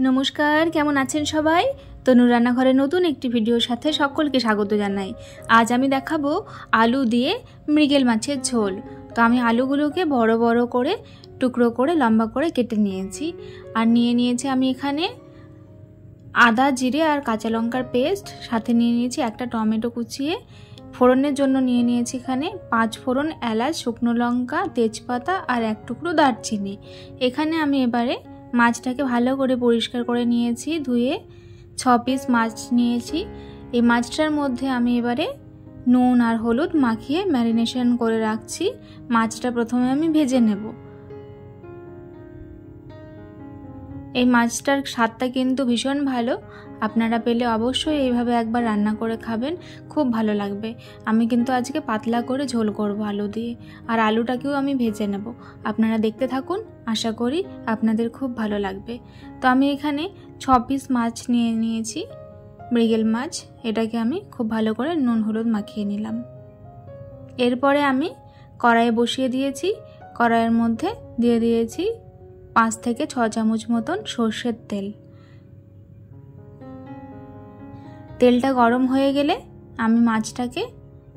नमस्कार केमन आছেন सबाई तनु रान्नाघरे नतून एकटी भिडियोर साथे सकलके स्वागत जानाई। आज आमी देखाबो आलू दिए मृगेल माछेर झोल। तो आमी आलूगुलोके बड़ो बड़ो करे टुकरो करे लम्बा करे केटे नियेछि आर निये नियेछि आमी एखाने आदा जिरे और काँचा लंकार पेस्ट, साथे निये नियेछि एकटा टमेटो कुचिए, फोड़नेर जोन्नो निये नियेछि एखाने 5 फोड़न, एलाच, शुकनो लंका, तेजपाता और एक टुकरो दारचिनी। एखाने आमी एबारे माछटाके भालो करे परिष्कार करे नियेछि, धुए 6 पिस माछ नियेछि। এই মাছটার মধ্যে আমি এবারে নুন আর হলুদ মাখিয়ে ম্যারিনেশন করে রাখছি। মাছটা প্রথমে আমি ভেজে নেব। এই মাছটার স্বাদটা কিন্তু ভীষণ ভালো, আপনারা পেলে অবশ্যই এইভাবে একবার রান্না করে খাবেন, খুব ভালো লাগবে। আমি কিন্তু আজকে পাতলা করে ঝোল করব আলু দিয়ে, আর আলুটাকেও আমি ভেজে নেব। আপনারা দেখতে থাকুন, আশা করি আপনাদের খুব ভালো লাগবে। তো আমি এখানে 6 পিস মাছ নিয়ে নিয়েছি, মৃগেল মাছ। এটাকে আমি খুব ভালো করে নুন হলুদ মাখিয়ে নিলাম। এরপরে আমি কড়াইয়ে বসিয়ে দিয়েছি। কড়াইয়ের মধ্যে দিয়ে দিয়েছি 5 থেকে 6 চামচ মতন সরষের তেল। তেলটা গরম হয়ে গেলে আমি মাছটাকে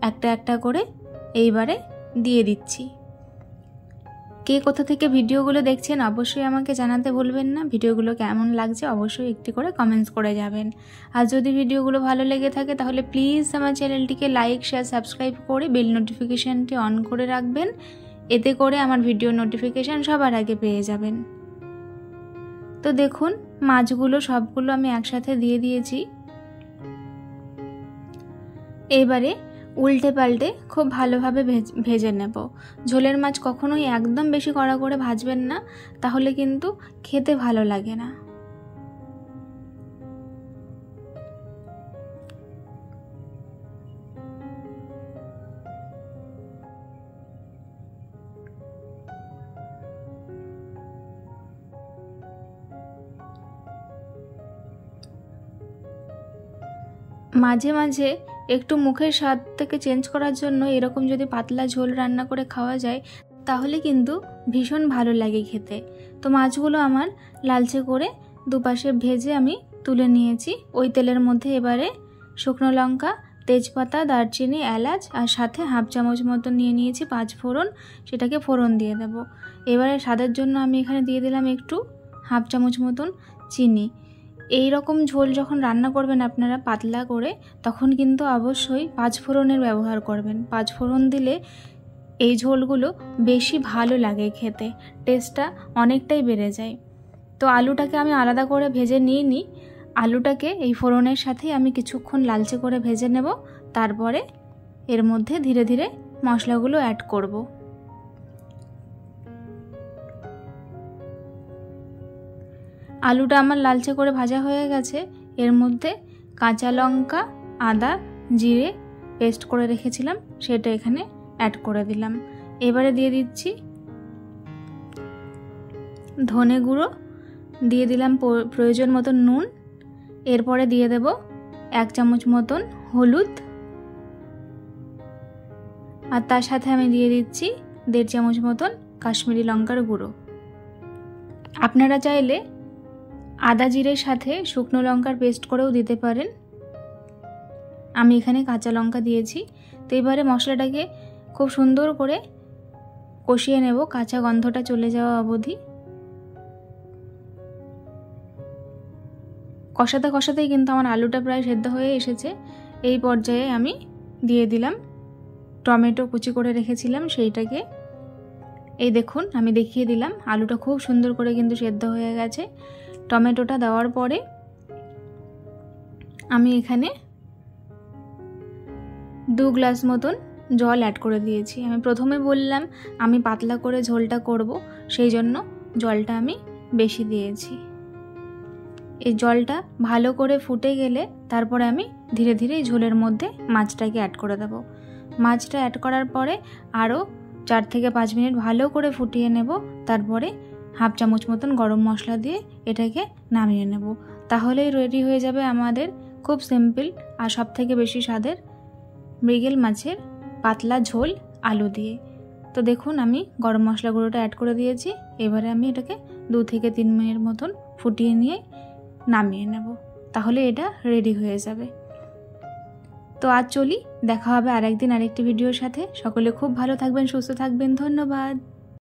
একটা একটা করে এইবারে দিয়ে দিচ্ছি। কে কোথা থেকে ভিডিওগুলো দেখছেন অবশ্যই আমাকে জানাতে ভুলবেন না। ভিডিওগুলো কেমন লাগছে অবশ্যই একটি করে কমেন্টস করে যাবেন। আর যদি ভিডিওগুলো ভালো লেগে থাকে তাহলে প্লিজ আমার চ্যানেলটিকে লাইক, শেয়ার, সাবস্ক্রাইব করে বেল নোটিফিকেশনটি অন করে রাখবেন। এতে করে আমার ভিডিও নোটিফিকেশন সবার আগে পেয়ে যাবেন। তো দেখুন মাছগুলো সবগুলো আমি একসাথে দিয়ে দিয়েছি। এবারে উল্টে পাল্টে খুব ভালোভাবে ভেজে নেব। ঝোলের মাছ কখনোই একদম বেশি কড়া করে ভাজবেন না, তাহলে কিন্তু খেতে ভালো লাগে না। মাঝে মাঝে একটু মুখের স্বাদটাকে চেঞ্জ করার জন্য এরকম যদি পাতলা ঝোল রান্না করে খাওয়া যায় তাহলে কিন্তু ভীষণ ভালো লাগে খেতে। তো মাছগুলো আমার লালচে করে দুপাশে ভেজে আমি তুলে নিয়েছি। ওই তেলের মধ্যে এবারে শুকনো লঙ্কা, তেজপাতা, দারচিনি, এলাচ আর সাথে হাফ চামচ মতো নিয়ে নিয়েছি 5 ফোড়ন, সেটাকে ফোড়ন দিয়ে দেব। এবারে স্বাদের জন্য আমি এখানে দিয়ে দিলাম একটু হাফ চামচ মতন চিনি। এই রকম ঝোল যখন রান্না করবেন আপনারা পাতলা করে, তখন কিন্তু অবশ্যই 5 ফোড়নের ব্যবহার করবেন। 5 ফোড়ন দিলে এই ঝোলগুলো বেশি ভালো লাগে খেতে, টেস্টটা অনেকটাই বেড়ে যায়। তো আলুটাকে আমি আলাদা করে ভেজে নিই। আলুটাকে এই ফোড়নের সাথেই আমি কিছুক্ষণ লালচে করে ভেজে নেব। তারপরে এর মধ্যে ধীরে ধীরে মশলাগুলো অ্যাড করব। আলুটা আমার লালচে করে ভাজা হয়ে গেছে। এর মধ্যে কাঁচা লঙ্কা, আদা, জিরে পেস্ট করে রেখেছিলাম, সেটা এখানে অ্যাড করে দিলাম। এবারে দিয়ে দিচ্ছি ধনে গুঁড়ো, দিয়ে দিলাম প্রয়োজন মতন নুন। এরপরে দিয়ে দেব 1 চামচ মতন হলুদ, আর তার সাথে আমি দিয়ে দিচ্ছি 1.5 চামচ মতন কাশ্মীরি লঙ্কার গুঁড়ো। আপনারা চাইলে আদা জিরের সাথে শুকনো লঙ্কার পেস্ট করেও দিতে পারেন। আমি এখানে কাঁচা লঙ্কা দিয়েছি। তো এবারে মশলাটাকে খুব সুন্দর করে কষিয়ে নেব, কাঁচা গন্ধটা চলে যাওয়া অবধি। কষাতে কষাতেই কিন্তু আমার আলুটা প্রায় সেদ্ধ হয়ে এসেছে। এই পর্যায়ে আমি দিয়ে দিলাম টমেটো কুচি করে রেখেছিলাম সেইটাকে। এই দেখুন আমি দেখিয়ে দিলাম আলুটা খুব সুন্দর করে কিন্তু সেদ্ধ হয়ে গেছে। টমেটোটা দেওয়ার পরে আমি এখানে 2 গ্লাস মতন জল অ্যাড করে দিয়েছি। আমি প্রথমে বললাম আমি পাতলা করে ঝোলটা করব, সেই জন্য জলটা আমি বেশি দিয়েছি। এই জলটা ভালো করে ফুটে গেলে তারপরে আমি ধীরে ধীরে ঝোলের মধ্যে মাছটাকে অ্যাড করে দেব। মাছটা অ্যাড করার পরে আরও 4 থেকে 5 মিনিট ভালো করে ফুটিয়ে নেব। তারপরে হাফ চামচ মতন গরম মশলা দিয়ে এটাকে নামিয়ে নেব। তাহলেই রেডি হয়ে যাবে আমাদের খুব সিম্পল আর সবথেকে বেশি স্বাদের মৃগেল মাছের পাতলা ঝোল আলু দিয়ে। তো দেখুন আমি গরম মশলা গুঁড়োটা অ্যাড করে দিয়েছি। এবারে আমি এটাকে 2 থেকে 3 মিনিট মতন ফুটিয়ে নিয়ে নামিয়ে নেব, তাহলে এটা রেডি হয়ে যাবে। তো আজ চলি, দেখা হবে আরেকদিন আরেকটি ভিডিওর সাথে। সকলে খুব ভালো থাকবেন, সুস্থ থাকবেন, ধন্যবাদ।